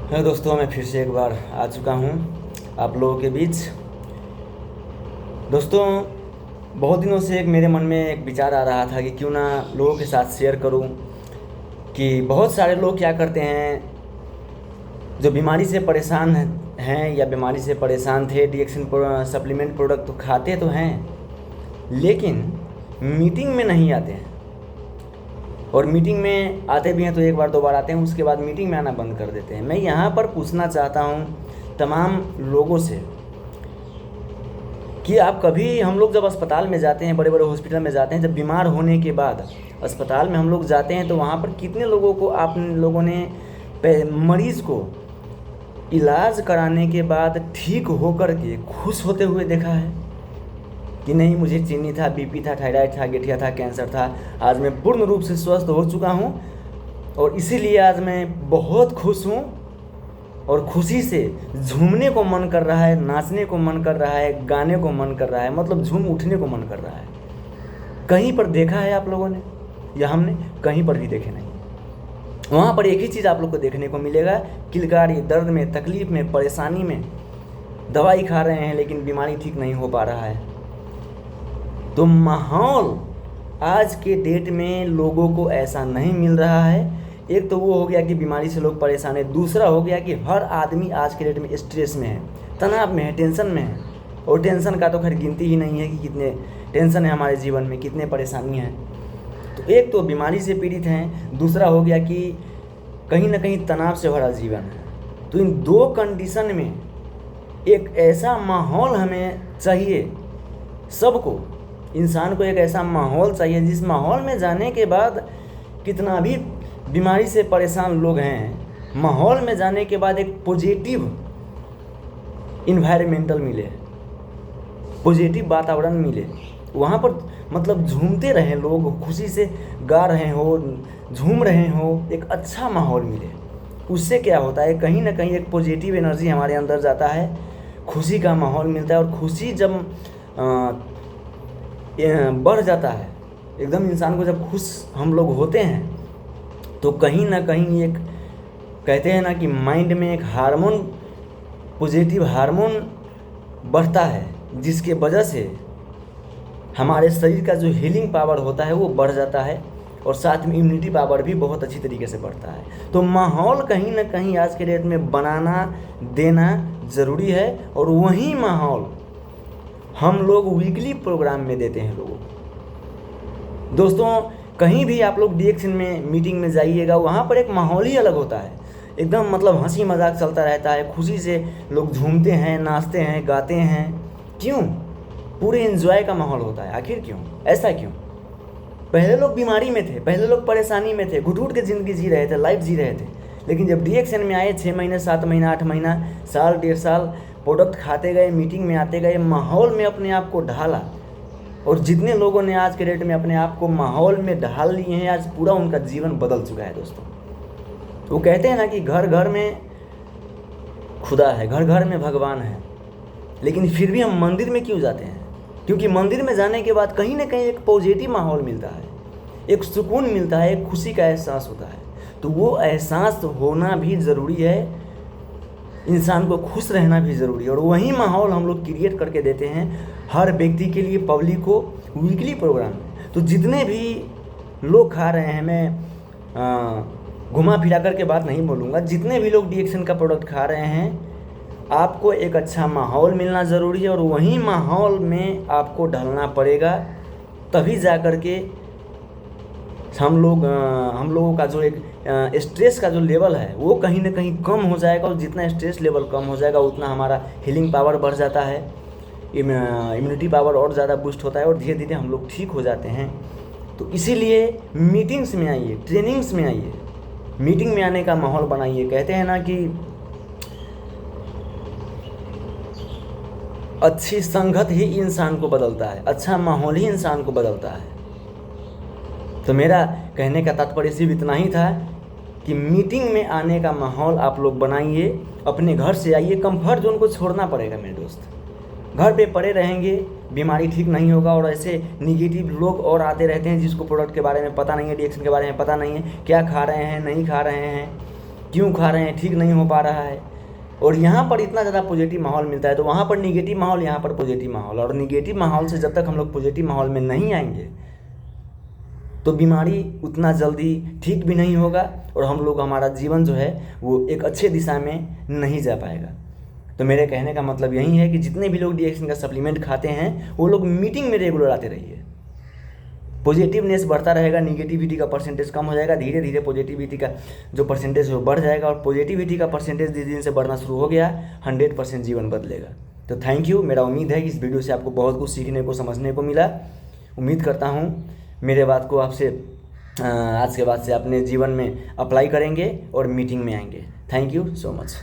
Hello दोस्तों, मैं फिर से एक बार आ चुका हूँ आप लोगों के बीच। दोस्तों, बहुत दिनों से एक मेरे मन में एक विचार आ रहा था कि क्यों ना लोगों के साथ शेयर करूँ कि बहुत सारे लोग क्या करते हैं जो बीमारी से परेशान हैं या बीमारी से परेशान थे। डीएक्सन सप्लीमेंट प्रोडक्ट तो खाते तो हैं, लेकिन मीटिंग में नहीं आते हैं। और मीटिंग में आते भी हैं तो एक बार दो बार आते हैं, उसके बाद मीटिंग में आना बंद कर देते हैं। मैं यहाँ पर पूछना चाहता हूँ तमाम लोगों से कि आप कभी, हम लोग जब अस्पताल में जाते हैं, बड़े बड़े हॉस्पिटल में जाते हैं, जब बीमार होने के बाद अस्पताल में हम लोग जाते हैं तो वहाँ पर कितने लोगों को आप लोगों ने मरीज़ को इलाज कराने के बाद ठीक होकर के खुश होते हुए देखा है कि नहीं, मुझे चीनी था, बीपी था, थायराइड था, गठिया था, कैंसर था, आज मैं पूर्ण रूप से स्वस्थ हो चुका हूँ और इसीलिए आज मैं बहुत खुश हूँ और खुशी से झूमने को मन कर रहा है, नाचने को मन कर रहा है, गाने को मन कर रहा है, मतलब झूम उठने को मन कर रहा है। कहीं पर देखा है आप लोगों ने या हमने? कहीं पर भी देखे नहीं। वहाँ पर एक ही चीज़ आप लोग को देखने को मिलेगा, किलकारी, दर्द में, तकलीफ़ में, परेशानी में, दवाई खा रहे हैं लेकिन बीमारी ठीक नहीं हो पा रहा है। तो माहौल आज के डेट में लोगों को ऐसा नहीं मिल रहा है। एक तो वो हो गया कि बीमारी से लोग परेशान है, दूसरा हो गया कि हर आदमी आज के डेट में स्ट्रेस में है, तनाव में है, टेंशन में है। और टेंशन का तो खैर गिनती ही नहीं है कि कितने टेंशन है हमारे जीवन में, कितने परेशानियाँ हैं। तो एक तो बीमारी से पीड़ित हैं, दूसरा हो गया कि कहीं ना कहीं तनाव से भरा जीवन है। तो इन दो कंडीशन में एक ऐसा माहौल हमें चाहिए, सबको, इंसान को एक ऐसा माहौल चाहिए जिस माहौल में जाने के बाद कितना भी बीमारी से परेशान लोग हैं, माहौल में जाने के बाद एक पॉजिटिव इन्वायरमेंटल मिले, पॉजिटिव वातावरण मिले, वहाँ पर मतलब झूमते रहें लोग, खुशी से गा रहे हो, झूम रहे हो, एक अच्छा माहौल मिले। उससे क्या होता है, कहीं ना कहीं एक पॉजिटिव एनर्जी हमारे अंदर जाता है, खुशी का माहौल मिलता है। और खुशी जब बढ़ जाता है, एकदम इंसान को जब खुश हम लोग होते हैं तो कहीं ना कहीं एक, कहते हैं ना कि माइंड में एक हार्मोन, पॉजिटिव हार्मोन बढ़ता है, जिसके वजह से हमारे शरीर का जो हीलिंग पावर होता है वो बढ़ जाता है और साथ में इम्यूनिटी पावर भी बहुत अच्छी तरीके से बढ़ता है। तो माहौल कहीं ना कहीं आज के डेट में बनाना देना ज़रूरी है। और वही माहौल हम लोग वीकली प्रोग्राम में देते हैं लोगों को। दोस्तों, कहीं भी आप लोग डीएक्सन में मीटिंग में जाइएगा, वहाँ पर एक माहौल ही अलग होता है, एकदम मतलब हंसी मजाक चलता रहता है, खुशी से लोग झूमते हैं, नाचते हैं, गाते हैं। क्यों? पूरे एंजॉय का माहौल होता है। आखिर क्यों? ऐसा क्यों? पहले लोग बीमारी में थे, पहले लोग परेशानी में थे, घुट घुट के ज़िंदगी जी रहे थे, लाइफ जी रहे थे। लेकिन जब डीएक्सन में आए, 6 महीने, 7 महीना, 8 महीना, साल, 1.5 साल प्रोडक्ट खाते गए, मीटिंग में आते गए, माहौल में अपने आप को ढाला। और जितने लोगों ने आज के डेट में अपने आप को माहौल में ढाल लिए हैं, आज पूरा उनका जीवन बदल चुका है। दोस्तों, वो कहते हैं ना कि घर घर में खुदा है, घर घर में भगवान है, लेकिन फिर भी हम मंदिर में क्यों जाते हैं? क्योंकि मंदिर में जाने के बाद कहीं ना कहीं एक पॉजिटिव माहौल मिलता है, एक सुकून मिलता है, एक खुशी का एहसास होता है। तो वो एहसास होना भी ज़रूरी है, इंसान को खुश रहना भी ज़रूरी है। और वही माहौल हम लोग क्रिएट करके देते हैं हर व्यक्ति के लिए, पब्लिक को, वीकली प्रोग्राम में। तो जितने भी लोग खा रहे हैं, मैं घुमा फिरा करके बात नहीं बोलूँगा, जितने भी लोग डीएक्सन का प्रोडक्ट खा रहे हैं, आपको एक अच्छा माहौल मिलना ज़रूरी है। और वही माहौल में आपको ढलना पड़ेगा, तभी जा कर के हम लोगों का जो एक स्ट्रेस का जो लेवल है वो कहीं ना कहीं कम हो जाएगा। और जितना स्ट्रेस लेवल कम हो जाएगा उतना हमारा हीलिंग पावर बढ़ जाता है, इम्यूनिटी पावर और ज़्यादा बूस्ट होता है और धीरे धीरे हम लोग ठीक हो जाते हैं। तो इसीलिए मीटिंग्स में आइए, ट्रेनिंग्स में आइए, मीटिंग में आने का माहौल बनाइए। कहते हैं ना कि अच्छी संगत ही इंसान को बदलता है, अच्छा माहौल ही इंसान को बदलता है। तो मेरा कहने का तात्पर्य सिर्फ इतना ही था कि मीटिंग में आने का माहौल आप लोग बनाइए, अपने घर से आइए। कंफर्ट जोन को छोड़ना पड़ेगा मेरे दोस्त। घर पे पड़े रहेंगे, बीमारी ठीक नहीं होगा। और ऐसे निगेटिव लोग और आते रहते हैं जिसको प्रोडक्ट के बारे में पता नहीं है, डीएक्सन के बारे में पता नहीं है, क्या खा रहे हैं, नहीं खा रहे हैं, क्यों खा रहे हैं, ठीक नहीं हो पा रहा है। और यहाँ पर इतना ज़्यादा पॉजिटिव माहौल मिलता है, तो वहाँ पर निगेटिव माहौल, यहाँ पर पॉजिटिव माहौल। और निगेटिव माहौल से जब तक हम लोग पॉजिटिव माहौल में नहीं आएंगे तो बीमारी उतना जल्दी ठीक भी नहीं होगा, और हम लोग, हमारा जीवन जो है वो एक अच्छे दिशा में नहीं जा पाएगा। तो मेरे कहने का मतलब यही है कि जितने भी लोग डीएक्सिन का सप्लीमेंट खाते हैं वो लोग मीटिंग में रेगुलर आते रहिए। पॉजिटिवनेस बढ़ता रहेगा, निगेटिविटी का परसेंटेज कम हो जाएगा, धीरे धीरे पॉजिटिविटी का जो परसेंटेज है वो बढ़ जाएगा। और पॉजिटिविटी का परसेंटेज जिस दिन से बढ़ना शुरू हो गया, 100% जीवन बदलेगा। तो थैंक यू। मेरा उम्मीद है कि इस वीडियो से आपको बहुत कुछ सीखने को, समझने को मिला। उम्मीद करता हूँ मेरे बात को आपसे आज के बाद से अपने जीवन में अप्लाई करेंगे और मीटिंग में आएंगे। Thank you so much.